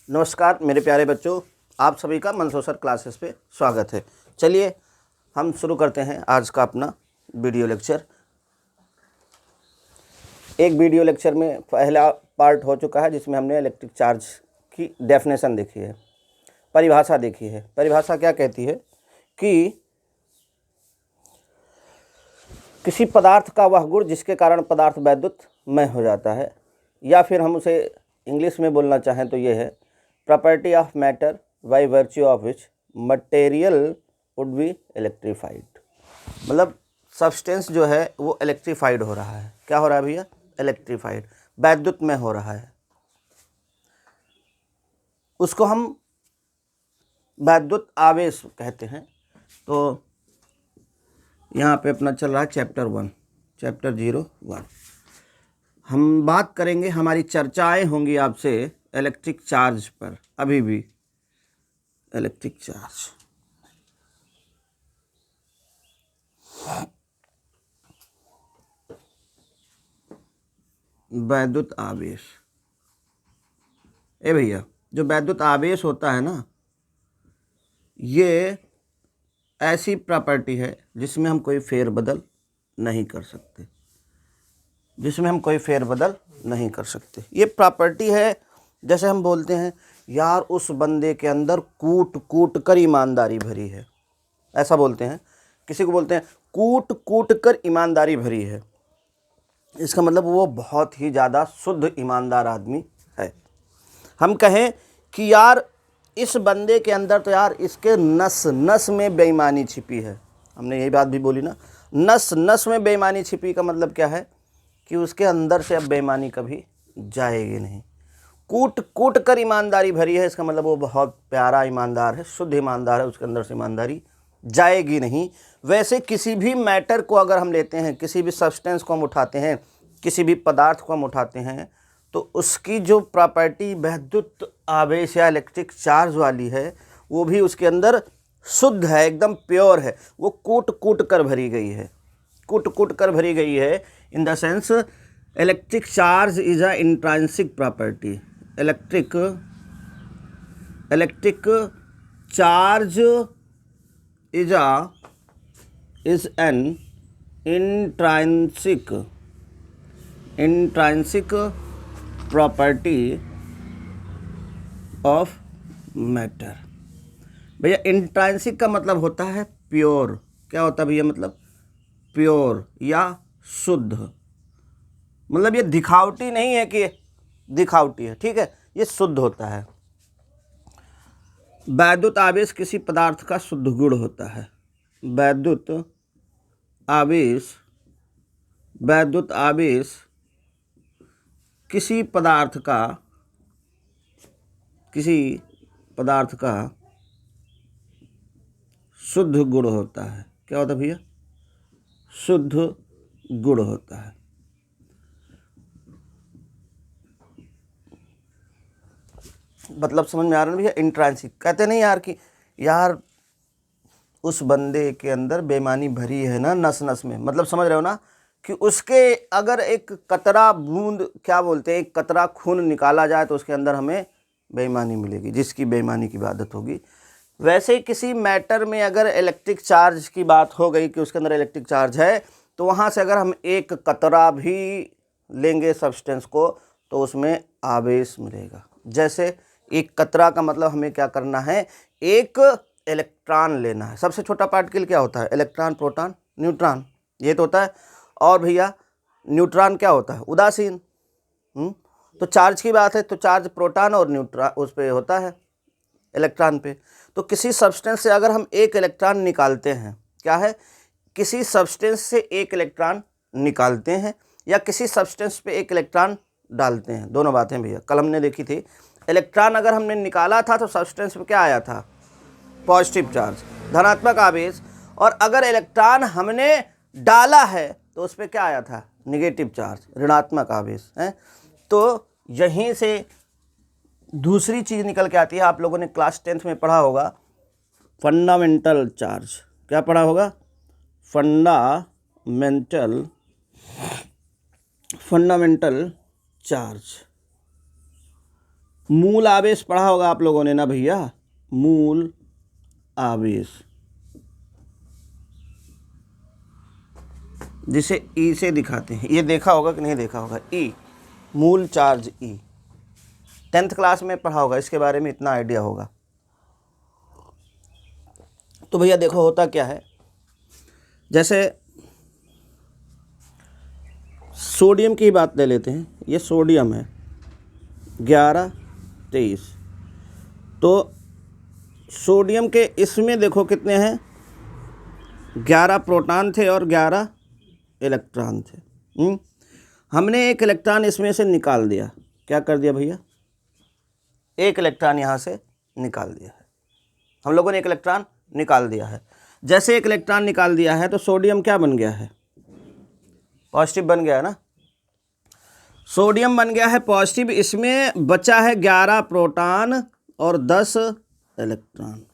नमस्कार मेरे प्यारे बच्चों, आप सभी का मनसोसर क्लासेस पे स्वागत है। चलिए हम शुरू करते हैं आज का अपना वीडियो लेक्चर। एक वीडियो लेक्चर में पहला पार्ट हो चुका है जिसमें हमने इलेक्ट्रिक चार्ज की डेफिनेशन देखी है, परिभाषा देखी है। परिभाषा क्या कहती है कि किसी पदार्थ का वह गुण जिसके कारण पदार्थ वैद्युतमय हो जाता है, या फिर हम उसे इंग्लिश में बोलना चाहें तो ये है property of matter by virtue of which material would be electrified. मतलब सब्सटेंस जो है वो इलेक्ट्रीफाइड हो रहा है। क्या हो रहा है भैया? इलेक्ट्रीफाइड, वैद्युतमय हो रहा है। उसको हम वैद्युत आवेश कहते हैं। तो यहाँ पे अपना चल रहा है चैप्टर 01। हम बात करेंगे, हमारी चर्चाएं होंगी आपसे इलेक्ट्रिक चार्ज पर। अभी भी इलेक्ट्रिक चार्ज, वैद्युत आवेश। ए भैया, जो वैद्युत आवेश होता है ना, ये ऐसी प्रॉपर्टी है जिसमें हम कोई फेरबदल नहीं कर सकते, ये प्रॉपर्टी है। जैसे हम बोलते हैं यार उस बंदे के अंदर कूट कूट कर ईमानदारी भरी है, ऐसा बोलते हैं। किसी को बोलते हैं कूट कूट कर ईमानदारी भरी है, इसका मतलब वो बहुत ही ज़्यादा शुद्ध ईमानदार आदमी है। हम कहें कि यार इस बंदे के अंदर तो यार इसके नस नस में बेईमानी छिपी है, हमने यही बात भी बोली ना, नस नस में बेईमानी छिपी का मतलब क्या है कि उसके अंदर से अब बेईमानी कभी जाएगी नहीं। कूट कूट कर ईमानदारी भरी है, इसका मतलब वो बहुत प्यारा ईमानदार है, शुद्ध ईमानदार है, उसके अंदर से ईमानदारी जाएगी नहीं। वैसे किसी भी मैटर को अगर हम लेते हैं, किसी भी सब्सटेंस को हम उठाते हैं, किसी भी पदार्थ को हम उठाते हैं, तो उसकी जो प्रॉपर्टी वैद्युत आवेश या इलेक्ट्रिक चार्ज वाली है वो भी उसके अंदर शुद्ध है, एकदम प्योर है। वो कूट कूट कर भरी गई है, कूट कूट कर भरी गई है। In the sense electric charge is a intrinsic property. Electric charge is an intrinsic property of matter। भैया इंट्रिंसिक का मतलब होता है प्योर। क्या होता है भैया? मतलब प्योर या शुद्ध। मतलब ये दिखावटी नहीं है कि दिखावटी है, ठीक है, ये शुद्ध होता है। वैद्युत आवेश किसी पदार्थ का शुद्ध गुण होता है। वैद्युत आवेश किसी पदार्थ का शुद्ध गुण होता है। क्या होता है भैया? शुद्ध गुण होता है। मतलब समझ में आ रहा है भैया? इंट्रिंसिक कहते नहीं यार कि यार उस बंदे के अंदर बेईमानी भरी है ना नस नस में। मतलब समझ रहे हो ना कि उसके अगर एक कतरा बूंद, क्या बोलते हैं, एक कतरा खून निकाला जाए तो उसके अंदर हमें बेईमानी मिलेगी, जिसकी बेईमानी की आदत होगी। वैसे किसी मैटर में अगर इलेक्ट्रिक चार्ज की बात हो गई कि उसके अंदर इलेक्ट्रिक चार्ज है, तो वहाँ से अगर हम एक कतरा भी लेंगे सब्सटेंस को तो उसमें आवेश मिलेगा। जैसे एक कतरा का मतलब हमें क्या करना है, एक इलेक्ट्रॉन लेना है। सबसे छोटा पार्टिकल क्या होता है? इलेक्ट्रॉन, प्रोटॉन, न्यूट्रॉन, ये तो होता है। और भैया न्यूट्रॉन क्या होता है? उदासीन। तो चार्ज की बात है तो चार्ज प्रोटॉन और न्यूट्रॉन उस पे होता है, इलेक्ट्रॉन पे। तो किसी सब्सटेंस से अगर हम एक इलेक्ट्रॉन निकालते हैं, क्या है, किसी सब्सटेंस से एक इलेक्ट्रॉन निकालते हैं या किसी सब्सटेंस पे एक इलेक्ट्रॉन डालते हैं, दोनों बातें भैया कल हमने देखी थी। इलेक्ट्रॉन अगर हमने निकाला था तो सब्सटेंस पे क्या आया था? पॉजिटिव चार्ज, धनात्मक आवेश। और अगर इलेक्ट्रॉन हमने डाला है तो उस पर क्या आया था? निगेटिव चार्ज, ऋणात्मक आवेश है। तो यहीं से दूसरी चीज़ निकल के आती है। आप लोगों ने क्लास 10th में पढ़ा होगा फंडामेंटल चार्ज। क्या पढ़ा होगा? Fundamental charge. मूल आवेश पढ़ा होगा आप लोगों ने ना भैया, मूल आवेश, जिसे ई से दिखाते हैं, ये देखा होगा कि नहीं देखा होगा, ई, मूल चार्ज ई, 10th क्लास में पढ़ा होगा, इसके बारे में इतना आइडिया होगा। तो भैया देखो होता क्या है, जैसे सोडियम की बात ले लेते हैं, ये सोडियम है 11 23, तो सोडियम के इसमें देखो कितने हैं, 11 प्रोटॉन थे और 11 इलेक्ट्रॉन थे। हमने एक इलेक्ट्रॉन इसमें से निकाल दिया, क्या कर दिया भैया, एक इलेक्ट्रॉन यहाँ से निकाल दिया है, हम लोगों ने एक इलेक्ट्रॉन निकाल दिया है। जैसे एक इलेक्ट्रॉन निकाल दिया है तो सोडियम क्या बन गया है, पॉजिटिव बन गया है ना, सोडियम बन गया है पॉजिटिव, इसमें बचा है 11 प्रोटॉन और 10 इलेक्ट्रॉन।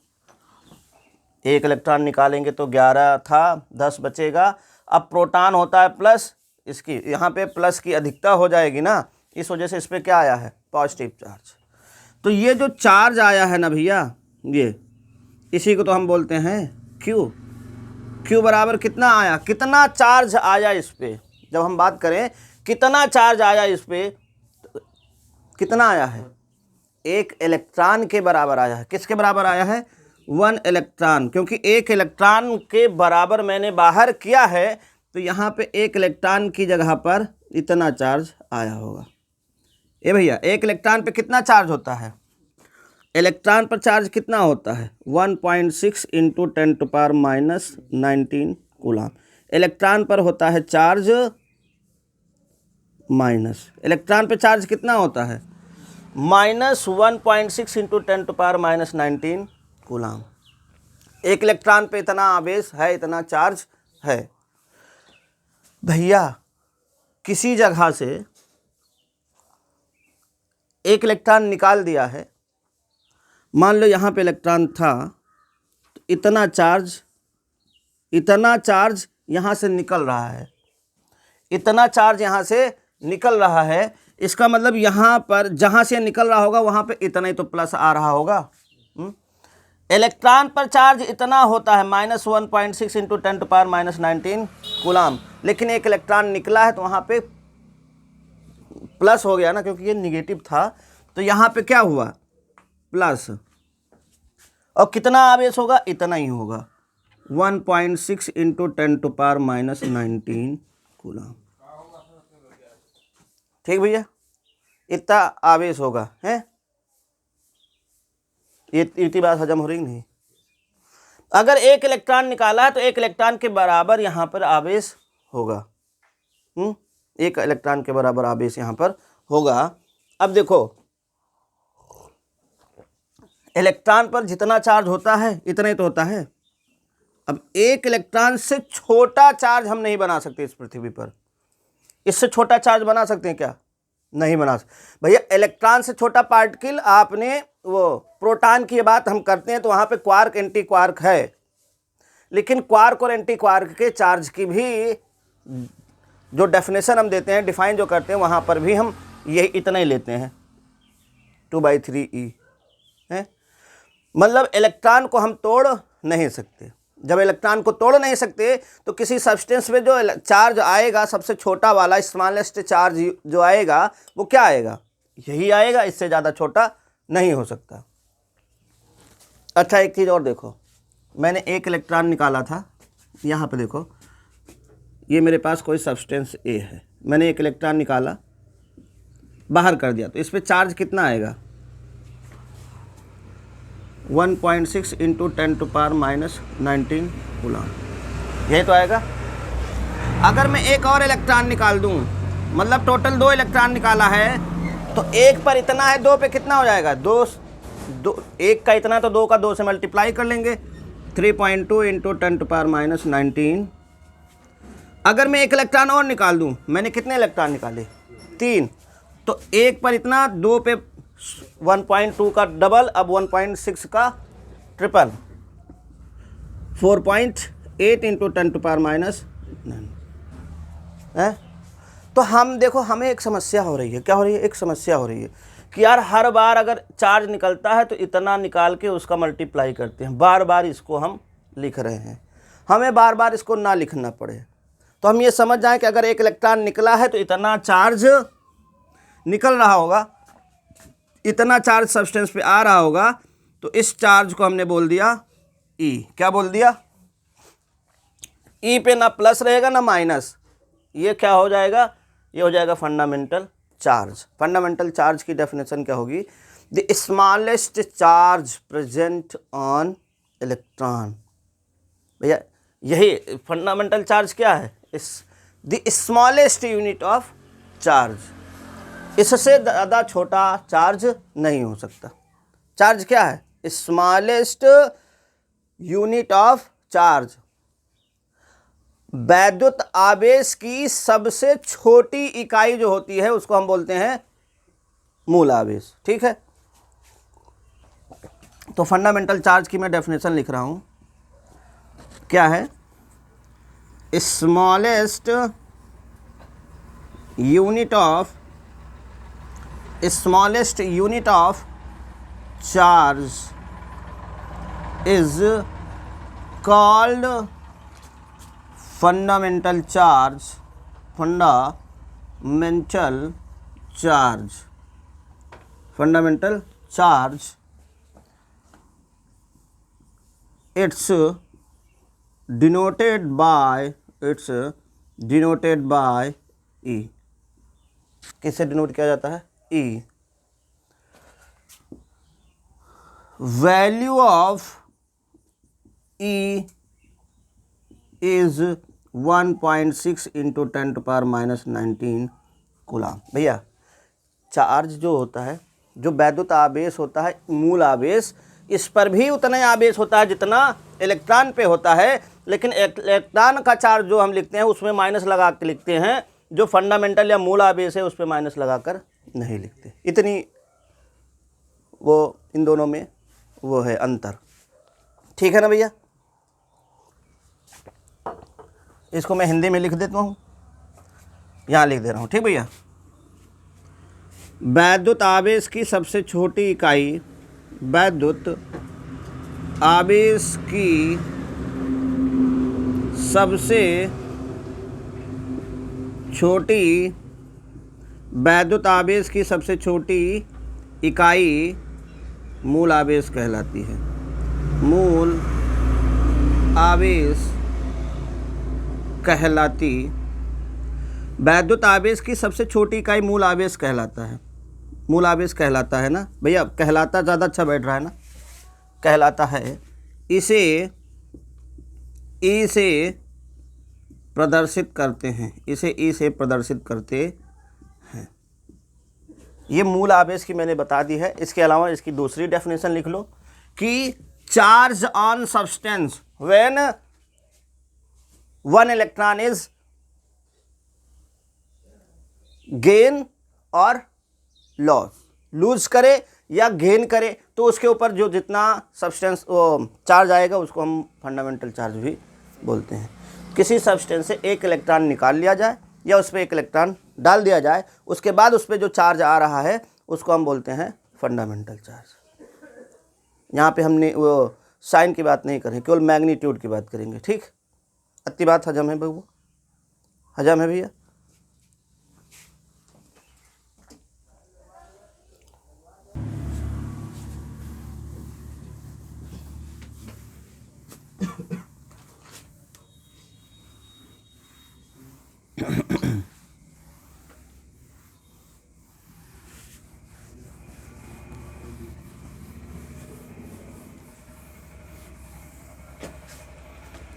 एक इलेक्ट्रॉन निकालेंगे तो 11 था, 10 बचेगा। अब प्रोटॉन होता है प्लस, इसकी यहाँ पे प्लस की अधिकता हो जाएगी ना, इस वजह से इस पर क्या आया है, पॉजिटिव चार्ज। तो ये जो चार्ज आया है ना भैया, ये इसी को तो हम बोलते हैं क्यू। क्यू बराबर कितना आया, कितना चार्ज आया इस पे, जब हम बात करें कितना चार्ज आया इस पे, तो कितना आया है, एक इलेक्ट्रॉन के बराबर आया है। किसके बराबर आया है, 1 इलेक्ट्रॉन, क्योंकि एक इलेक्ट्रॉन के बराबर मैंने बाहर किया है, तो यहाँ पे एक इलेक्ट्रॉन की जगह पर इतना चार्ज आया होगा। ए भैया एक इलेक्ट्रॉन पे कितना चार्ज होता है, इलेक्ट्रॉन पर चार्ज कितना होता है, 1.6 इंटू 10⁻⁻19 कूलम। इलेक्ट्रॉन पर होता है चार्ज माइनस, इलेक्ट्रॉन पे चार्ज कितना होता है, -1.6 इंटू 10⁻⁻19 कूलम। एक इलेक्ट्रॉन पे इतना आवेश है, इतना चार्ज है। भैया किसी जगह से एक इलेक्ट्रॉन निकाल दिया है, मान लो यहाँ पे इलेक्ट्रॉन था, तो इतना चार्ज यहाँ से निकल रहा है, इतना चार्ज यहाँ से निकल रहा है। इसका मतलब यहाँ पर जहाँ से निकल रहा होगा वहाँ पे इतना ही तो प्लस आ रहा होगा। इलेक्ट्रॉन पर चार्ज इतना होता है -1.6 इंटू 10⁻⁻19 कूलम, लेकिन एक इलेक्ट्रॉन निकला है तो वहाँ पे प्लस हो गया ना, क्योंकि ये निगेटिव था, तो यहाँ पे क्या हुआ, प्लस। और कितना आवेश होगा, इतना ही होगा, 1.6 इंटू 10⁻⁻19 कूलम। ठीक भैया, इतना आवेश होगा, है ये इतनी बात हजम हो रही नहीं। अगर एक इलेक्ट्रॉन निकाला है तो एक इलेक्ट्रॉन के बराबर यहाँ पर आवेश होगा, एक इलेक्ट्रॉन के बराबर आवेश यहाँ पर होगा। अब देखो इलेक्ट्रॉन पर जितना चार्ज होता है इतना ही तो होता है। अब एक इलेक्ट्रॉन से छोटा चार्ज हम नहीं बना सकते इस पृथ्वी पर। इससे छोटा चार्ज बना सकते हैं क्या, नहीं बना सकते भैया। इलेक्ट्रॉन से छोटा पार्टिकल, आपने वो प्रोटॉन की बात हम करते हैं तो वहाँ पे क्वार्क एंटी क्वार्क है, लेकिन क्वार्क और एंटी क्वार्क के चार्ज की भी जो डेफिनेशन हम देते हैं, डिफाइन जो करते हैं, वहाँ पर भी हम यही इतना ही लेते हैं, 2/3e है। मतलब इलेक्ट्रॉन को हम तोड़ नहीं सकते। जब इलेक्ट्रॉन को तोड़ नहीं सकते तो किसी सब्सटेंस में जो चार्ज आएगा, सबसे छोटा वाला स्मॉलेस्ट चार्ज जो आएगा वो क्या आएगा, यही आएगा, इससे ज़्यादा छोटा नहीं हो सकता। अच्छा एक चीज़ और देखो, मैंने एक इलेक्ट्रॉन निकाला था, यहाँ पे देखो, ये मेरे पास कोई सब्सटेंस ए है, मैंने एक इलेक्ट्रॉन निकाला, बाहर कर दिया, तो इस पर चार्ज कितना आएगा, 1.6 इंटू 10⁻⁻19 कूलम, यही तो आएगा। अगर मैं एक और इलेक्ट्रॉन निकाल दूं, मतलब टोटल 2 इलेक्ट्रॉन निकाला है, तो एक पर इतना है, 2 पे कितना हो जाएगा, 2 एक का इतना, तो 2 का 2 से मल्टीप्लाई कर लेंगे, 3.2 इंटू 10⁻⁻19। अगर मैं एक इलेक्ट्रॉन और निकाल दूं, मैंने कितने इलेक्ट्रॉन निकाले, 3, तो एक पर इतना, 2 पे 1.2 का डबल, अब 1.6 का ट्रिपल, 4.8 इंटू 10⁻⁻9 है। तो हम देखो, हमें एक समस्या हो रही है, क्या हो रही है, एक समस्या हो रही है कि यार हर बार अगर चार्ज निकलता है तो इतना निकाल के उसका मल्टीप्लाई करते हैं, बार बार इसको हम लिख रहे हैं, हमें बार बार इसको ना लिखना पड़े। तो हम ये समझ जाएं कि अगर एक इलेक्ट्रॉन निकला है तो इतना चार्ज निकल रहा होगा, इतना चार्ज सब्सटेंस पे आ रहा होगा, तो इस चार्ज को हमने बोल दिया ई। क्या बोल दिया? ई पे ना प्लस रहेगा ना माइनस, ये क्या हो जाएगा? ये हो जाएगा फंडामेंटल चार्ज। फंडामेंटल चार्ज की डेफिनेशन क्या होगी? The smallest charge present on electron. भैया यही फंडामेंटल चार्ज क्या है? The smallest unit of charge, इससे ज़्यादा छोटा चार्ज नहीं हो सकता। चार्ज क्या है? स्मॉलेस्ट यूनिट ऑफ चार्ज, वैद्युत आवेश की सबसे छोटी इकाई जो होती है उसको हम बोलते हैं मूल आवेश। ठीक है, तो फंडामेंटल चार्ज की मैं डेफिनेशन लिख रहा हूं, क्या है? Smallest unit of charge is called fundamental charge. Fundamental charge it's denoted by E। किससे डिनोट किया जाता है? E। Value of E is 1.6 into 10⁻⁻19 coulomb. भैया चार्ज जो होता है, जो वैद्युत आवेश होता है, मूल आवेश, इस पर भी उतना ही आवेश होता है जितना इलेक्ट्रॉन पे होता है, लेकिन इलेक्ट्रॉन का चार्ज जो हम लिखते हैं उसमें माइनस लगा के लिखते हैं, जो फंडामेंटल या मूल आवेश है उस पर माइनस लगाकर नहीं लिखते। इतनी वो इन दोनों में वो है अंतर। ठीक है ना भैया? इसको मैं हिंदी में लिख देता हूँ, यहाँ लिख दे रहा हूँ। ठीक भैया, वैद्युत आवेश की सबसे छोटी इकाई, वैद्युत आवेश की सबसे छोटी, वैद्युत आवेश की सबसे छोटी इकाई मूल आवेश कहलाती है। मूल आवेश कहलाती, वैद्युत आवेश की सबसे छोटी इकाई मूल आवेश कहलाता है। मूल आवेश कहलाता है ना भैया, कहलाता ज़्यादा अच्छा बैठ रहा है ना, कहलाता है। इसे प्रदर्शित करते हैं, इसे प्रदर्शित करते हैं। ये मूल आवेश की मैंने बता दी है। इसके अलावा इसकी दूसरी डेफिनेशन लिख लो कि charge on substance when one electron is gain और लॉस, लूज करे या गेन करे तो उसके ऊपर जो जितना सब्सटेंस चार्ज आएगा उसको हम फंडामेंटल चार्ज भी बोलते हैं। किसी सब्सटेंस से एक इलेक्ट्रॉन निकाल लिया जाए या उस पर एक इलेक्ट्रॉन डाल दिया जाए, उसके बाद उस पर जो चार्ज आ रहा है उसको हम बोलते हैं फंडामेंटल चार्ज। यहाँ पे हमने वो साइन की बात नहीं करें, केवल मैग्नीट्यूड की बात करेंगे। ठीक, इतनी बात हजम है बबू? हजम है भैया?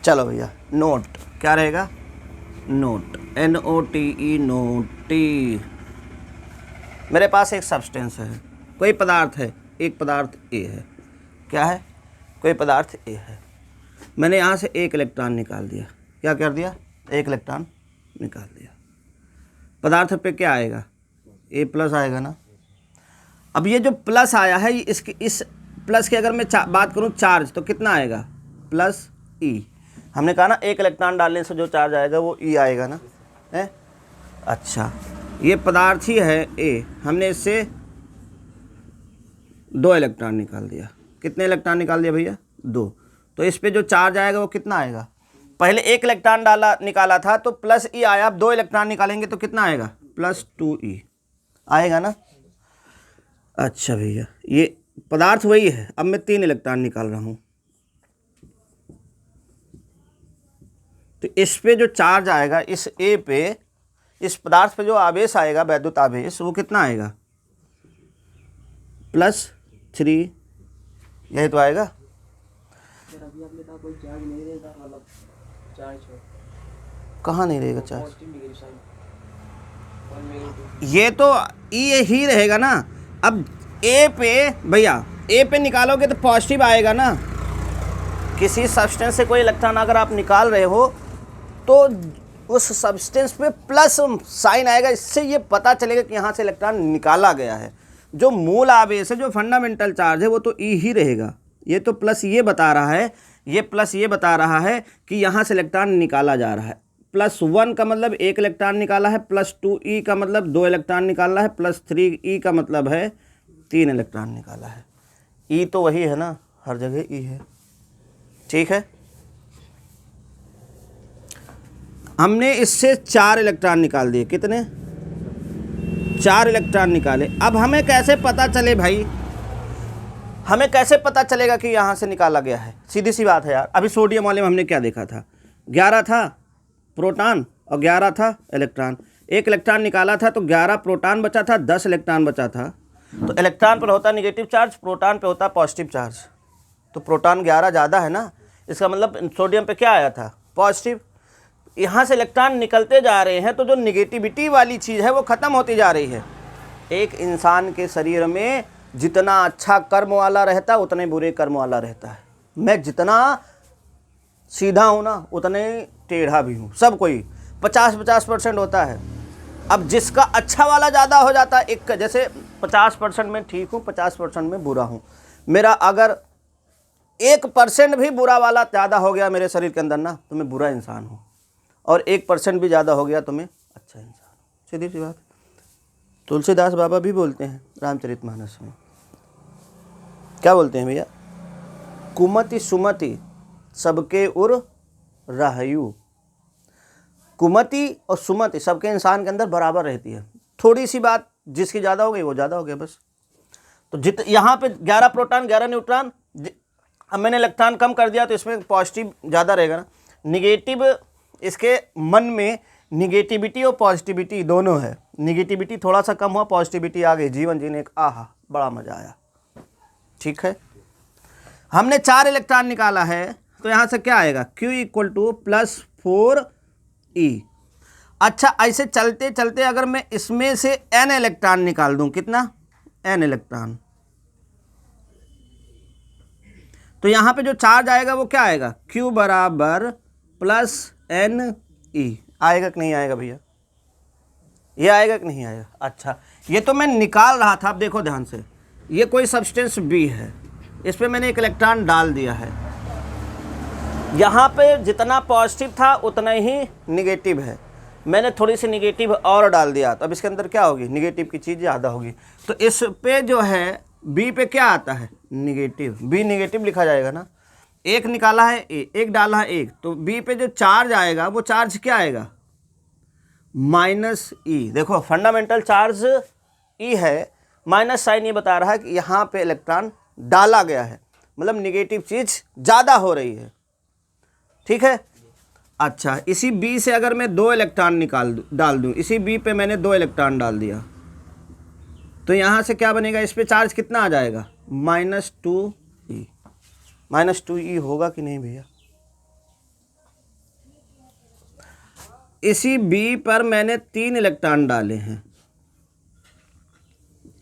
चलो भैया, नोट क्या रहेगा? Note, NOTE, naughty. मेरे पास एक सब्सटेंस है, कोई पदार्थ है, एक पदार्थ A है। क्या है? कोई पदार्थ A है। मैंने यहाँ से एक इलेक्ट्रॉन निकाल दिया। क्या कर दिया? एक इलेक्ट्रॉन निकाल दिया। पदार्थ पे क्या आएगा? A+ आएगा ना। अब ये जो प्लस आया है, इसकी इस प्लस की अगर मैं बात करूँ चार्ज, तो कितना आएगा? +E। हमने कहा ना एक इलेक्ट्रॉन डालने से जो चार्ज आएगा वो E आएगा ना, है? अच्छा, ये पदार्थ ही है A, हमने इससे 2 इलेक्ट्रॉन निकाल दिया। कितने इलेक्ट्रॉन निकाल दिया भैया? 2। तो इस पे जो चार्ज आएगा वो कितना आएगा? पहले 1 इलेक्ट्रॉन निकाला था तो प्लस ई आया, अब 2 इलेक्ट्रॉन निकालेंगे तो कितना आएगा? प्लस 2e आएगा ना। अच्छा भैया, ये पदार्थ वही है, अब मैं 3 इलेक्ट्रॉन निकाल रहा हूँ। तो इस पे जो चार्ज आएगा, इस ए पे, इस पदार्थ पे जो आवेश आएगा, वैद्युत आवेश, वो कितना आएगा? +3। यही तो आएगा। कहाँ नहीं रहेगा चार्ज? ये तो ये ही रहेगा ना। अब ए पे भैया, ए पे निकालोगे तो पॉजिटिव आएगा ना। किसी सब्सटेंस से कोई इलेक्ट्रॉन अगर आप निकाल रहे हो तो उस सब्सटेंस पे प्लस साइन आएगा, इससे ये पता चलेगा कि यहाँ से इलेक्ट्रॉन निकाला गया है। जो मूल आवेश है, जो फंडामेंटल चार्ज है, वो तो ई ही रहेगा। ये तो प्लस ये बता रहा है, ये प्लस ये बता रहा है कि यहाँ से इलेक्ट्रॉन निकाला जा रहा है। +1 का मतलब 1 इलेक्ट्रॉन निकाला है, +2e का मतलब 2 इलेक्ट्रॉन निकाला है, +3e का मतलब है 3 इलेक्ट्रॉन निकाला है। ई तो वही है ना, हर जगह ई है। ठीक है, हमने इससे 4 इलेक्ट्रॉन निकाल दिए। कितने? 4 इलेक्ट्रॉन निकाले। अब हमें कैसे पता चले भाई, हमें कैसे पता चलेगा कि यहाँ से निकाला गया है? सीधी सी बात है यार। अभी सोडियम वाले में हमने क्या देखा था? 11 था प्रोटॉन और 11 था इलेक्ट्रॉन। 1 इलेक्ट्रॉन निकाला था तो 11 प्रोटॉन बचा था, 10 इलेक्ट्रॉन बचा था। तो इलेक्ट्रॉन पर होता नेगेटिव चार्ज, प्रोटॉन पे होता पॉजिटिव चार्ज। तो प्रोटॉन 11 ज़्यादा है ना, इसका मतलब सोडियम पे क्या आया था? पॉजिटिव। यहाँ से इलेक्ट्रॉन निकलते जा रहे हैं तो जो निगेटिविटी वाली चीज़ है वो ख़त्म होती जा रही है। एक इंसान के शरीर में जितना अच्छा कर्म वाला रहता है उतना ही बुरे कर्म वाला रहता है। मैं जितना सीधा हूँ ना उतने टेढ़ा भी हूँ। सब कोई 50-50% होता है। अब जिसका अच्छा वाला ज़्यादा हो जाता है, एक जैसे 50% में ठीक हूँ, 50% में बुरा हूँ। मेरा अगर 1% भी बुरा वाला ज़्यादा हो गया मेरे शरीर के अंदर ना, तो मैं बुरा इंसान हूँ, और 1% भी ज़्यादा हो गया तो मैं अच्छा इंसान हूँ। सीधी सी बात। तुलसीदास बाबा भी बोलते हैं रामचरितमानस में, क्या बोलते हैं भैया? कुमति सुमति सबके उर रहयु। कुमति और सुमति सबके इंसान के अंदर बराबर रहती है। थोड़ी सी बात जिसकी ज़्यादा हो गई वो ज़्यादा हो गया बस। तो यहाँ पे 11 प्रोटॉन 11 न्यूट्रॉन, अब मैंने इलेक्ट्रॉन कम कर दिया तो इसमें पॉजिटिव ज़्यादा रहेगा ना। निगेटिव, इसके मन में निगेटिविटी और पॉजिटिविटी दोनों है। निगेटिविटी थोड़ा सा कम हुआ, पॉजिटिविटी आ गई, जीवन जीने का आहा बड़ा मज़ा आया। ठीक है, हमने 4 इलेक्ट्रॉन निकाला है तो यहाँ से क्या आएगा? Q = +4e। अच्छा, ऐसे चलते चलते अगर मैं इसमें से n इलेक्ट्रॉन निकाल दूं, कितना? n इलेक्ट्रॉन, तो यहाँ पे जो चार्ज आएगा वो क्या आएगा? Q = +ne। आएगा कि नहीं आएगा भैया? ये आएगा कि नहीं आएगा? अच्छा, ये तो मैं निकाल रहा था। अब देखो ध्यान से, ये कोई सब्सटेंस B है, इस पर मैंने 1 इलेक्ट्रॉन डाल दिया है। यहाँ पे जितना पॉजिटिव था उतना ही निगेटिव है, मैंने थोड़ी सी निगेटिव और डाल दिया, तो अब इसके अंदर क्या होगी? निगेटिव की चीज़ ज़्यादा होगी। तो इस पे जो है B पे क्या आता है? निगेटिव। B निगेटिव लिखा जाएगा ना। 1 निकाला है A, 1 डाला है 1, तो B पे जो चार्ज आएगा वो चार्ज क्या आएगा? -e। देखो फंडामेंटल चार्ज E है, माइनस साइन ये बता रहा है कि यहाँ पे इलेक्ट्रॉन डाला गया है, मतलब निगेटिव चीज़ ज़्यादा हो रही है। ठीक है, अच्छा, इसी B से अगर मैं 2 इलेक्ट्रॉन डाल दूँ, इसी B पे मैंने 2 इलेक्ट्रॉन डाल दिया, तो यहाँ से क्या बनेगा? इस पे चार्ज कितना आ जाएगा? -2e। -2e होगा कि नहीं भैया? इसी B पर मैंने 3 इलेक्ट्रॉन डाले हैं,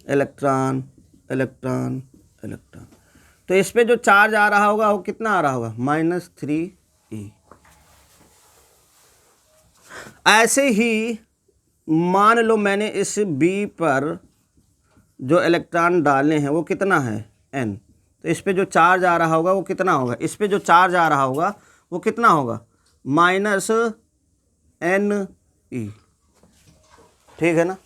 इलेक्ट्रॉन इलेक्ट्रॉन इलेक्ट्रॉन, तो इस पे जो चार्ज आ रहा होगा वो कितना आ रहा होगा? -3e। ऐसे ही मान लो मैंने इस B पर जो इलेक्ट्रॉन डाले हैं वो कितना है? n। तो इस पे जो चार्ज आ रहा होगा वो कितना होगा? इस पे जो चार्ज आ रहा होगा वो कितना होगा? -ne। ठीक है ना।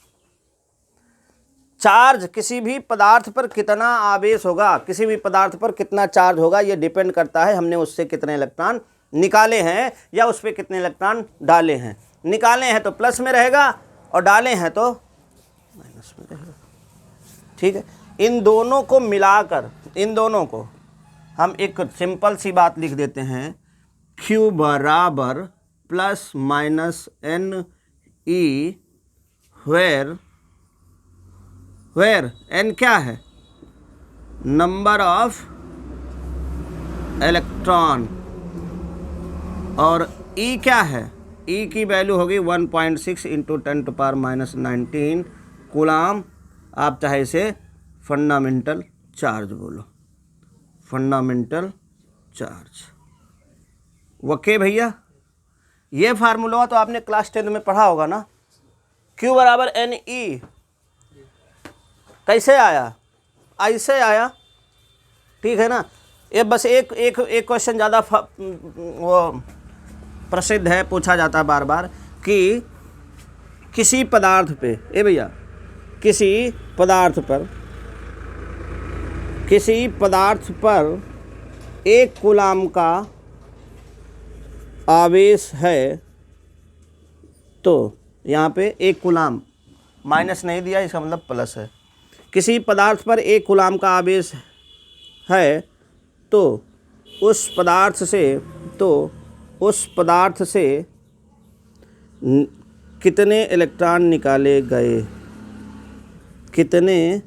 चार्ज किसी भी पदार्थ पर कितना आवेश होगा, किसी भी पदार्थ पर कितना चार्ज होगा, ये डिपेंड करता है हमने उससे कितने इलेक्ट्रॉन निकाले हैं या उस पर कितने इलेक्ट्रॉन डाले हैं। निकाले हैं तो प्लस में रहेगा और डाले हैं तो माइनस में रहेगा। ठीक है, इन दोनों को मिलाकर, इन दोनों को हम एक सिंपल सी बात लिख देते हैं, Q बराबर plus minus n e, where n क्या है, नंबर ऑफ इलेक्ट्रॉन, और ई क्या है, ई की वैल्यू होगी 1.6 इंटू 10⁻⁻19 कूलाम। आप चाहे इसे फंडामेंटल चार्ज बोलो, फंडामेंटल चार्ज। ओके भैया, ये फार्मूला तो आपने क्लास 10 में पढ़ा होगा ना। Q बराबर एन ई कैसे आया, ऐसे आया, ठीक है ना। ये बस एक क्वेश्चन ज़्यादा वो प्रसिद्ध है, पूछा जाता है बार बार कि किसी पदार्थ पे, ए भैया, किसी पदार्थ पर एक कूलाम का आवेश है, तो यहाँ पे एक कूलाम, माइनस नहीं दिया, इसका मतलब प्लस है। किसी पदार्थ पर एक कूलाम का आवेश है तो उस पदार्थ से कितने इलेक्ट्रॉन निकाले गए, कितने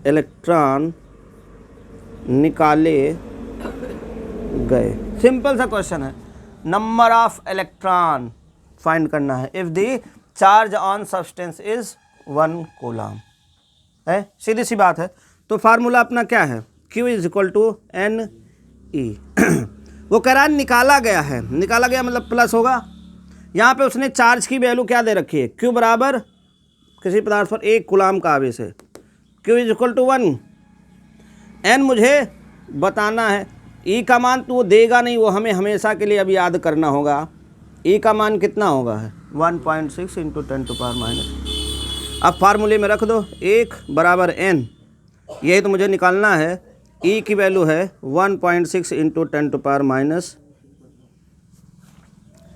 इलेक्ट्रॉन निकाले गए। सिंपल सा क्वेश्चन है, नंबर ऑफ इलेक्ट्रॉन फाइंड करना है if the charge on substance is 1 coulomb है, सीधी सी बात है। तो फार्मूला अपना क्या है, Q is equal to n e. वो कह रहा है निकाला गया है, निकाला गया मतलब प्लस होगा। यहाँ पे उसने चार्ज की वैल्यू क्या दे रखी है, Q बराबर किसी पदार्थ पर एक कूलाम का आवेश है, Q is equal to 1। N मुझे बताना है, ई का मान तो वो देगा नहीं, वो हमें हमेशा के लिए अब याद करना होगा। ई का मान कितना होगा है 1.6 इंटू 10⁻। अब फार्मूले में रख दो, 1 बराबर एन, यही तो मुझे निकालना है। ई की वैल्यू है 1.6 into 10⁻।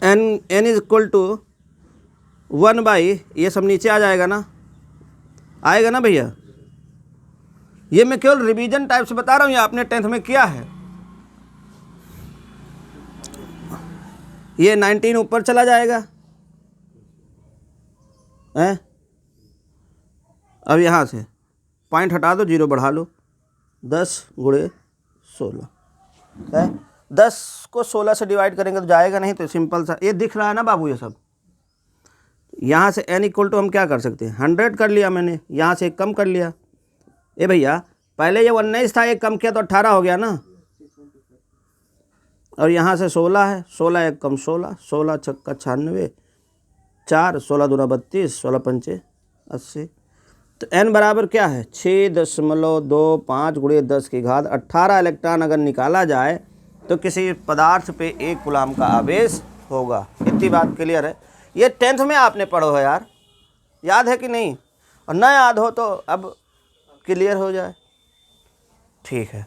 N is equal to 1 by, ये सब नीचे आ जाएगा ना, आएगा ना भैया। ये मैं केवल रिवीजन टाइप से बता रहा हूँ, ये आपने 10th में किया है। ये 19 ऊपर चला जाएगा है। अब यहाँ से पॉइंट हटा दो, 0 बढ़ा लो, 10 गुणे 16 है। 10 को 16 से डिवाइड करेंगे तो जाएगा नहीं, तो सिंपल सा ये दिख रहा है ना बाबू। ये सब यहाँ से n इक्वल टू हम क्या कर सकते हैं, 100 कर लिया मैंने, यहाँ से एक कम कर लिया। ए भैया, पहले ये 19 था, एक कम किया तो 18 हो गया ना, और यहाँ से 16 है, 16 एक कम 16, 16 छक्का 96, 4 16 दूना 32, 16 पंचे 80। तो n बराबर क्या है 6.25 गुणे 10 की घात 18 इलेक्ट्रॉन अगर निकाला जाए तो किसी पदार्थ पे एक कूलाम का आवेश होगा। इतनी बात क्लियर है। ये 10th में आपने पढ़ो है यार, याद है कि नहीं? और ना याद हो तो अब क्लियर हो जाए, ठीक है।